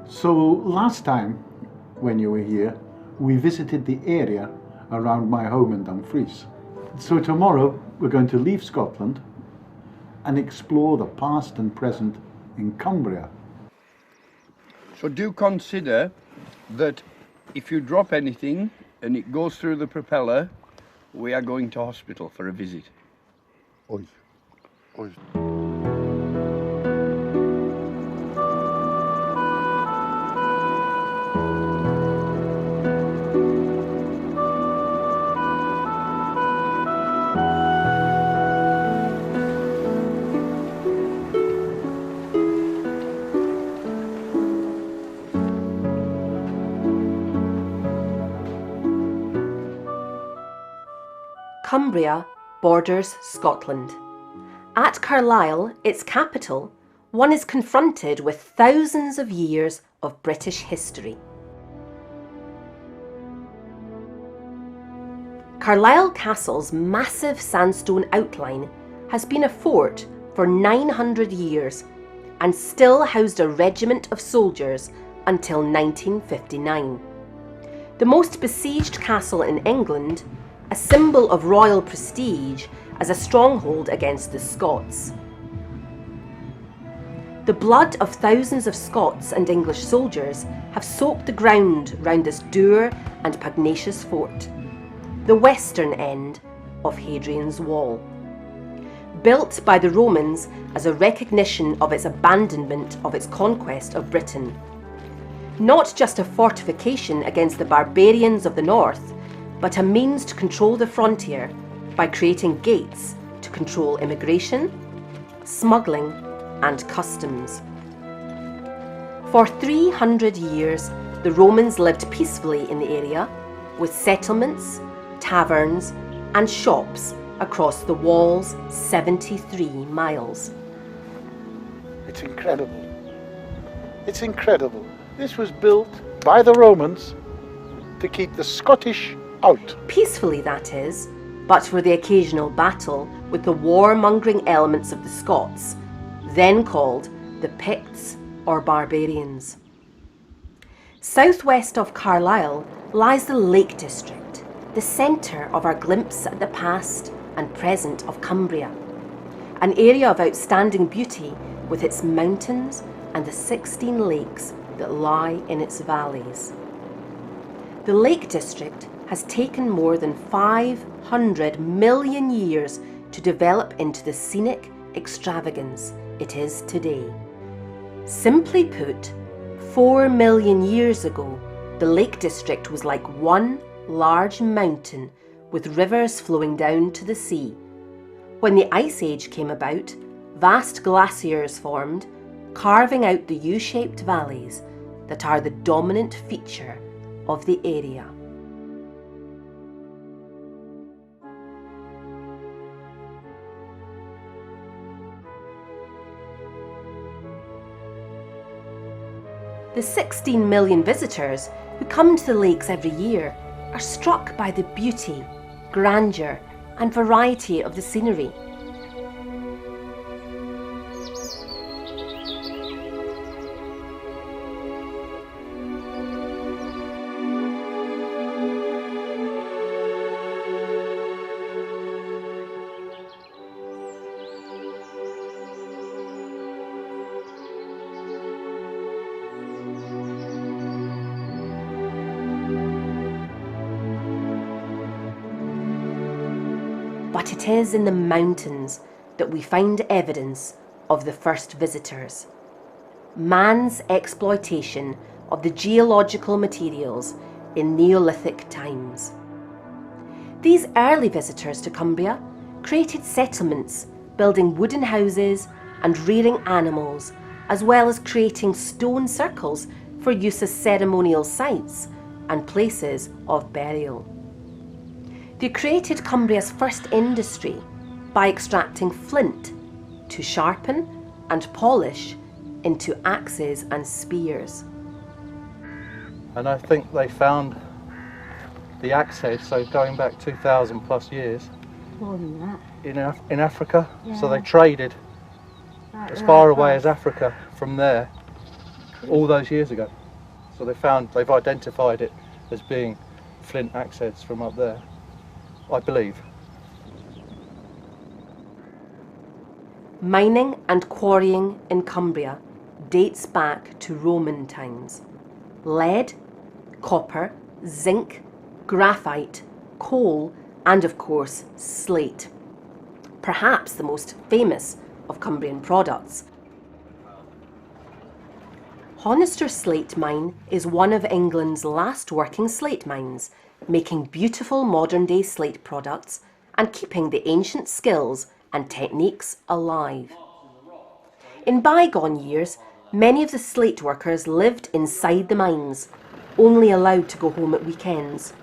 So last time when you were here, we visited the area around my home in Dumfries. So tomorrow we're going to leave Scotland and explore the past and present in Cumbria. So do consider that if you drop anything and it goes through the propeller, we are going to hospital for a visit. Oi. Oi. Cumbria borders Scotland. At Carlisle, its capital, one is confronted with thousands of years of British history. Carlisle Castle's massive sandstone outline has been a fort for 900 years and still housed a regiment of soldiers until 1959. The most besieged castle in England, a symbol of royal prestige as a stronghold against the Scots. The blood of thousands of Scots and English soldiers have soaked the ground round this dour and pugnacious fort, the western end of Hadrian's Wall. Built by the Romans as a recognition of its abandonment of its conquest of Britain. Not just a fortification against the barbarians of the north, but a means to control the frontier by creating gates to control immigration, smuggling and customs. For 300 years, the Romans lived peacefully in the area with settlements, taverns and shops across the wall's 73 miles. It's incredible. It's incredible. This was built by the Romans to keep the Scottish out. Peacefully, that is, but for the occasional battle with the warmongering elements of the Scots, then called the Picts or barbarians. Southwest of Carlisle lies the Lake District, the centre of our glimpse at the past and present of Cumbria, an area of outstanding beauty with its mountains and the 16 lakes that lie in its valleys. The Lake District has taken more than 500 million years to develop into the scenic extravagance it is today. Simply put, 4 million years ago, the Lake District was like one large mountain with rivers flowing down to the sea. When the Ice Age came about, vast glaciers formed, carving out the U-shaped valleys that are the dominant feature of the area. The 16 million visitors who come to the lakes every year are struck by the beauty, grandeur and variety of the scenery. But it is in the mountains that we find evidence of the first visitors. Man's exploitation of the geological materials in Neolithic times. These early visitors to Cumbria created settlements, building wooden houses and rearing animals, as well as creating stone circles for use as ceremonial sites and places of burial. They created Cumbria's first industry by extracting flint to sharpen and polish into axes and spears. And I think they found the axe head, so going back 2,000 plus years, More than that. in Africa. Yeah. So they traded Right, as far right, away right. as Africa from there, all those years ago. So they've identified it as being flint access from up there, I believe. Mining and quarrying in Cumbria dates back to Roman times. Lead, copper, zinc, graphite, coal, and of course slate. Perhaps the most famous of Cumbrian products. Honister Slate Mine is one of England's last working slate mines, making beautiful modern-day slate products and keeping the ancient skills and techniques alive. In bygone years, many of the slate workers lived inside the mines, only allowed to go home at weekends.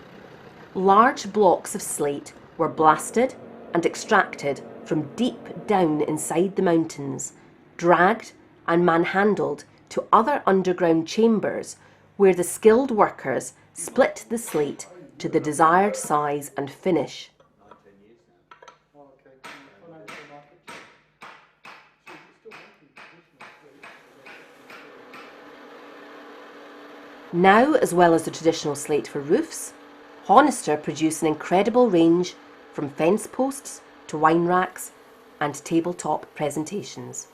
Large blocks of slate were blasted and extracted from deep down inside the mountains, dragged and manhandled to other underground chambers where the skilled workers split the slate to the desired size and finish. Now, as well as the traditional slate for roofs, Honister produce an incredible range from fence posts to wine racks and tabletop presentations.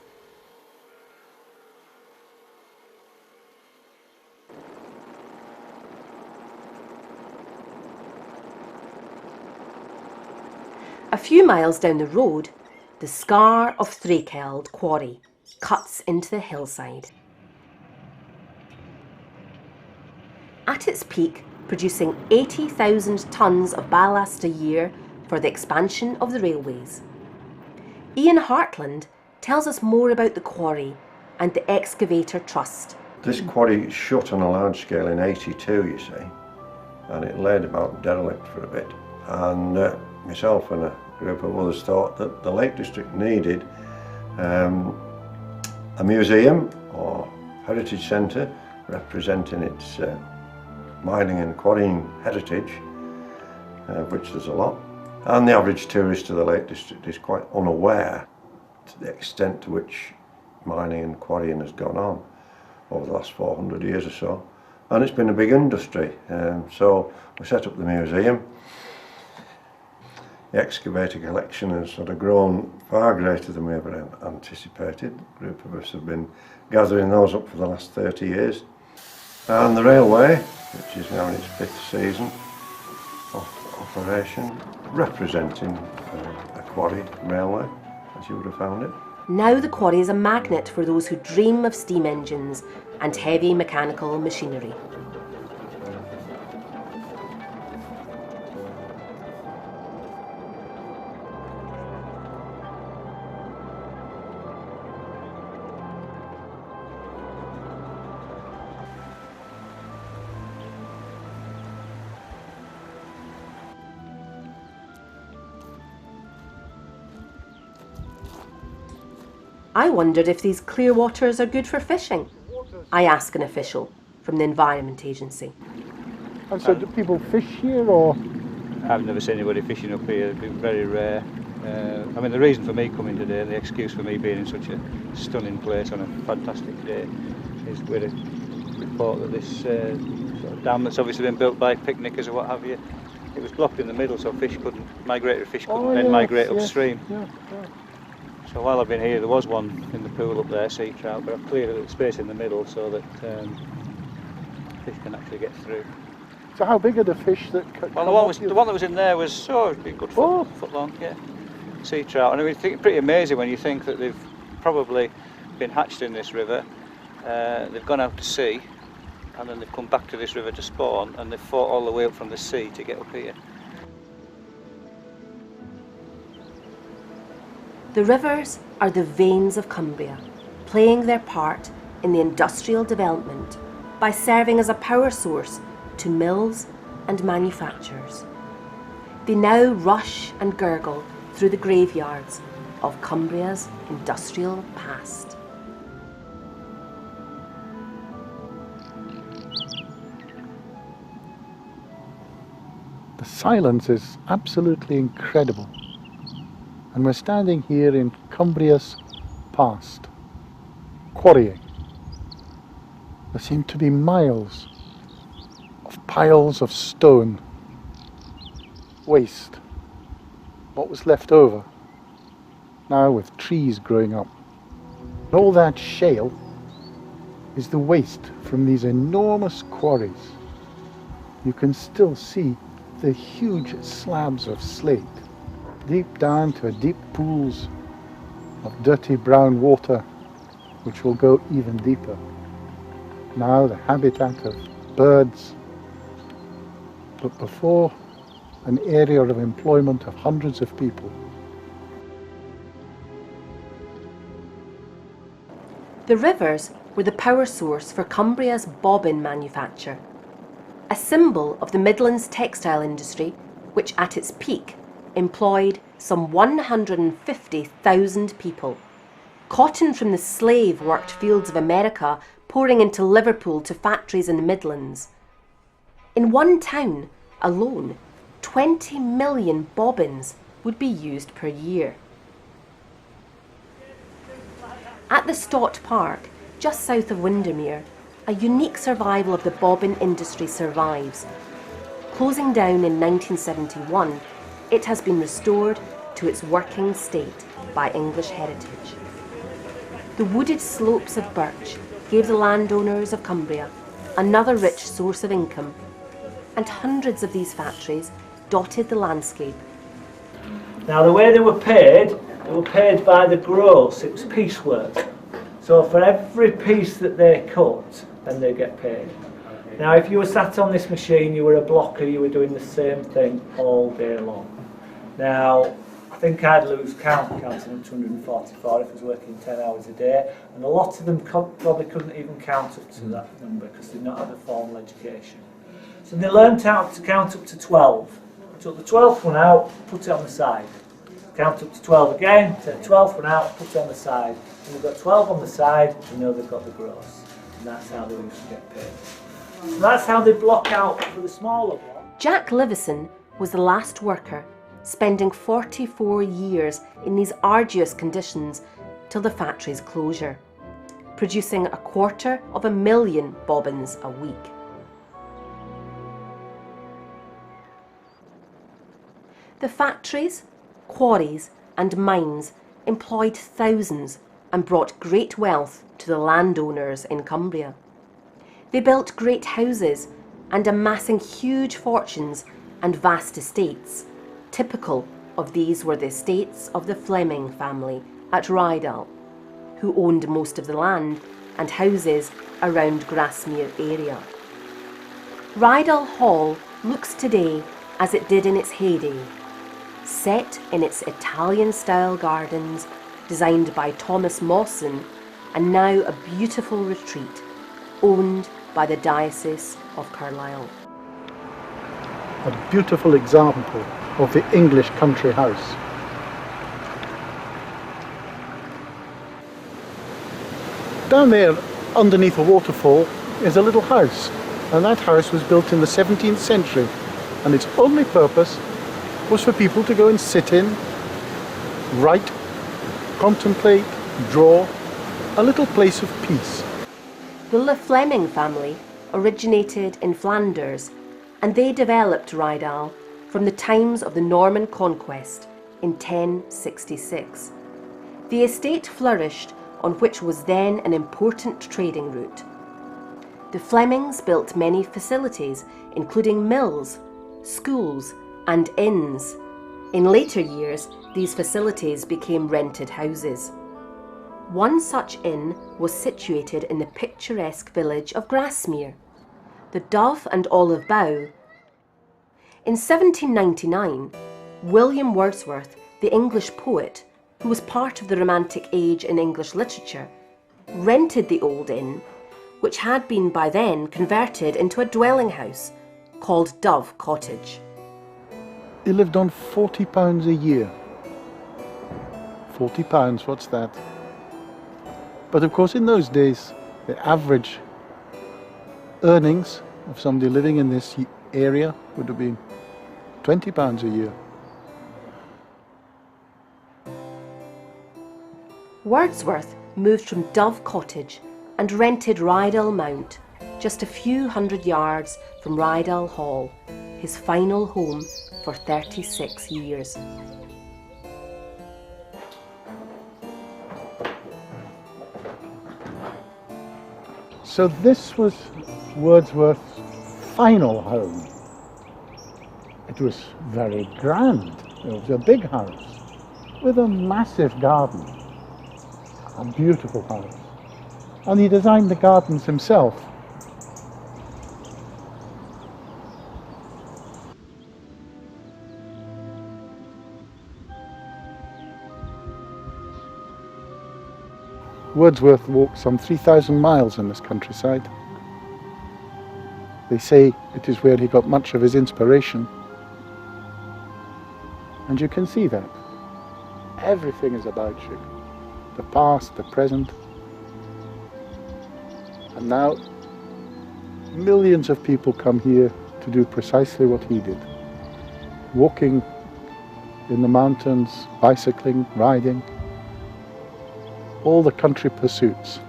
A few miles down the road, the Scar of Thrakeld quarry cuts into the hillside. At its peak, producing 80,000 tonnes of ballast a year for the expansion of the railways. Ian Hartland tells us more about the quarry and the excavator trust. This quarry shut on a large scale in '82, you see, and it laid about derelict for a bit. And myself and a group of others thought that the Lake District needed a museum or heritage centre representing its mining and quarrying heritage, which there's a lot. And the average tourist to the Lake District is quite unaware to the extent to which mining and quarrying has gone on over the last 400 years or so. And it's been a big industry. So we set up the museum. The excavator collection has sort of grown far greater than we ever anticipated. A group of us have been gathering those up for the last 30 years. And the railway, which is now in its 5th season of operation, representing a quarry railway, as you would have found it. Now the quarry is a magnet for those who dream of steam engines and heavy mechanical machinery. I wondered if these clear waters are good for fishing. I asked an official from the Environment Agency. And so do people fish here, or? I've never seen anybody fishing up here. It's been very rare. I mean, the reason for me coming today, the excuse for me being in such a stunning place on a fantastic day, is with a report that this sort of dam that's obviously been built by picnickers or what have you, it was blocked in the middle, so fish couldn't migrate. Fish couldn't then migrate upstream. Yeah. So while I've been here, there was one in the pool up there, sea trout, but I've cleared the space in the middle so that fish can actually get through. So how big are the fish that Well, the one that was in there was it'd be a good foot long, yeah. Sea trout, and I mean, it's pretty amazing when you think that they've probably been hatched in this river. They've gone out to sea, and then they've come back to this river to spawn, and they've fought all the way up from the sea to get up here. The rivers are the veins of Cumbria, playing their part in the industrial development by serving as a power source to mills and manufacturers. They now rush and gurgle through the graveyards of Cumbria's industrial past. The silence is absolutely incredible. And we're standing here in Cumbria's past, quarrying. There seem to be miles of piles of stone, waste, what was left over, now with trees growing up. All that shale is the waste from these enormous quarries. You can still see the huge slabs of slate, deep down to deep pools of dirty brown water, which will go even deeper. Now the habitat of birds, but before an area of employment of hundreds of people. The rivers were the power source for Cumbria's bobbin manufacture, a symbol of the Midlands textile industry, which at its peak employed some 150,000 people. Cotton from the slave-worked fields of America pouring into Liverpool to factories in the Midlands. In one town alone, 20 million bobbins would be used per year. At the Stott Park, just south of Windermere, a unique survival of the bobbin industry survives. Closing down in 1971, it has been restored to its working state by English Heritage. The wooded slopes of birch gave the landowners of Cumbria another rich source of income, and hundreds of these factories dotted the landscape. Now the way they were paid by the gross, it was piecework. So for every piece that they cut, then they get paid. Now if you were sat on this machine, you were a blocker, you were doing the same thing all day long. Now I think I'd lose counting up to 244 if I was working 10 hours a day, and a lot of them probably couldn't even count up to that number because they'd not had a formal education. So they learnt how to count up to 12. Took the 12th one out, put it on the side. Count up to 12 again, take the 12th one out, put it on the side. When they've got 12 on the side, you know they've got the gross. And that's how they used to get paid. So that's how they block out for the smaller one. Jack Livison was the last worker, spending 44 years in these arduous conditions till the factory's closure, producing 250,000 bobbins a week. The factories, quarries and mines employed thousands and brought great wealth to the landowners in Cumbria. They built great houses and amassing huge fortunes and vast estates. Typical of these were the estates of the Fleming family at Rydal, who owned most of the land and houses around Grasmere area. Rydal Hall looks today as it did in its heyday, set in its Italian-style gardens designed by Thomas Mawson, and now a beautiful retreat owned by the Diocese of Carlisle. A beautiful example of the English country house. Down there, underneath a waterfall, is a little house, and that house was built in the 17th century, and its only purpose was for people to go and sit in, write, contemplate, draw, a little place of peace. The Fleming family originated in Flanders, and they developed Rydal from the times of the Norman conquest in 1066. The estate flourished on which was then an important trading route. The Flemings built many facilities, including mills, schools, and inns. In later years, these facilities became rented houses. One such inn was situated in the picturesque village of Grasmere, the Dove and Olive Bough. In 1799, William Wordsworth, the English poet, who was part of the Romantic age in English literature, rented the old inn, which had been by then converted into a dwelling house called Dove Cottage. He lived on £40 a year. £40, what's that? But of course in those days, the average earnings of somebody living in this area would have been £20 a year. Wordsworth moved from Dove Cottage and rented Rydal Mount, just a few hundred yards from Rydal Hall, his final home for 36 years. So this was Wordsworth's final home. It was very grand. It was a big house with a massive garden, a beautiful house. And he designed the gardens himself. Wordsworth walked some 3,000 miles in this countryside. They say it is where he got much of his inspiration. And you can see that. Everything is about you. The past, the present. And now, millions of people come here to do precisely what he did. Walking in the mountains, bicycling, riding. All the country pursuits.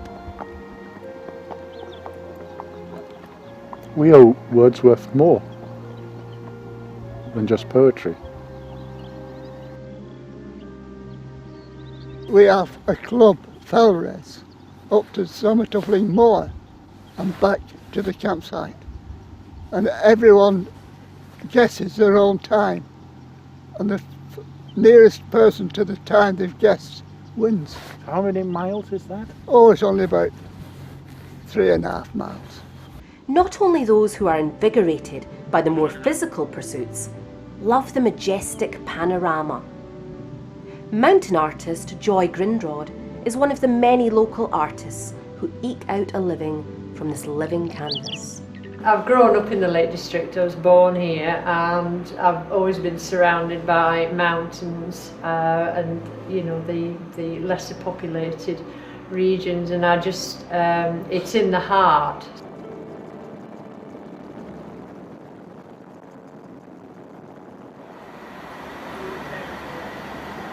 We owe Wordsworth more than just poetry. We have a club fell race up to summit of Ling Moor and back to the campsite, and everyone guesses their own time, and the nearest person to the time they've guessed wins. How many miles is that? Oh, it's only about 3.5 miles. Not only those who are invigorated by the more physical pursuits love the majestic panorama. Mountain artist Joy Grindrod is one of the many local artists who eke out a living from this living canvas. I've grown up in the Lake District. I was born here, and I've always been surrounded by mountains and, you know, the lesser populated regions, and I just it's in the heart.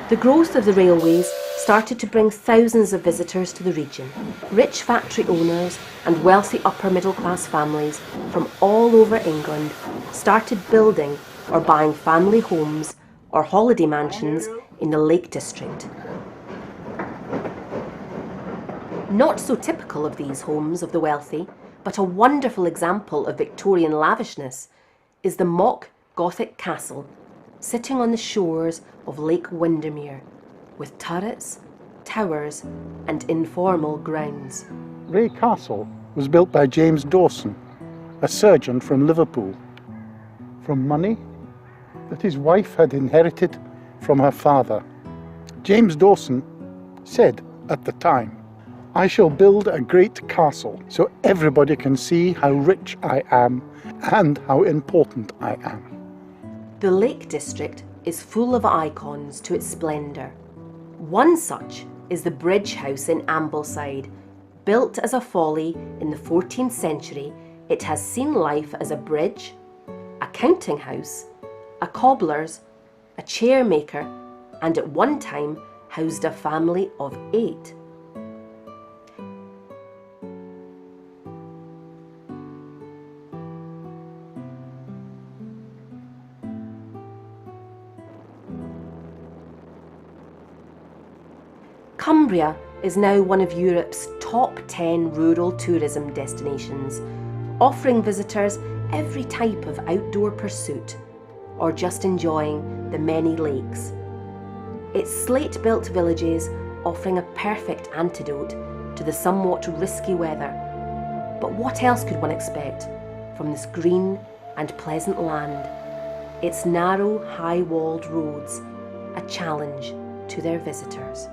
The growth of the railways started to bring thousands of visitors to the region. Rich factory owners and wealthy upper middle class families from all over England started building or buying family homes or holiday mansions in the Lake District. Not so typical of these homes of the wealthy, but a wonderful example of Victorian lavishness, is the mock Gothic castle sitting on the shores of Lake Windermere, with turrets, towers and informal grounds. Ray Castle was built by James Dawson, a surgeon from Liverpool, from money that his wife had inherited from her father. James Dawson said at the time, "I shall build a great castle so everybody can see how rich I am and how important I am." The Lake District is full of icons to its splendour. One such is the Bridge House in Ambleside. Built as a folly in the 14th century, it has seen life as a bridge, a counting house, a cobbler's, a chair maker, and at one time housed a family of 8. Cumbria is now one of Europe's top 10 rural tourism destinations, offering visitors every type of outdoor pursuit or just enjoying the many lakes. Its slate-built villages offering a perfect antidote to the somewhat risky weather. But what else could one expect from this green and pleasant land? Its narrow, high-walled roads, a challenge to their visitors.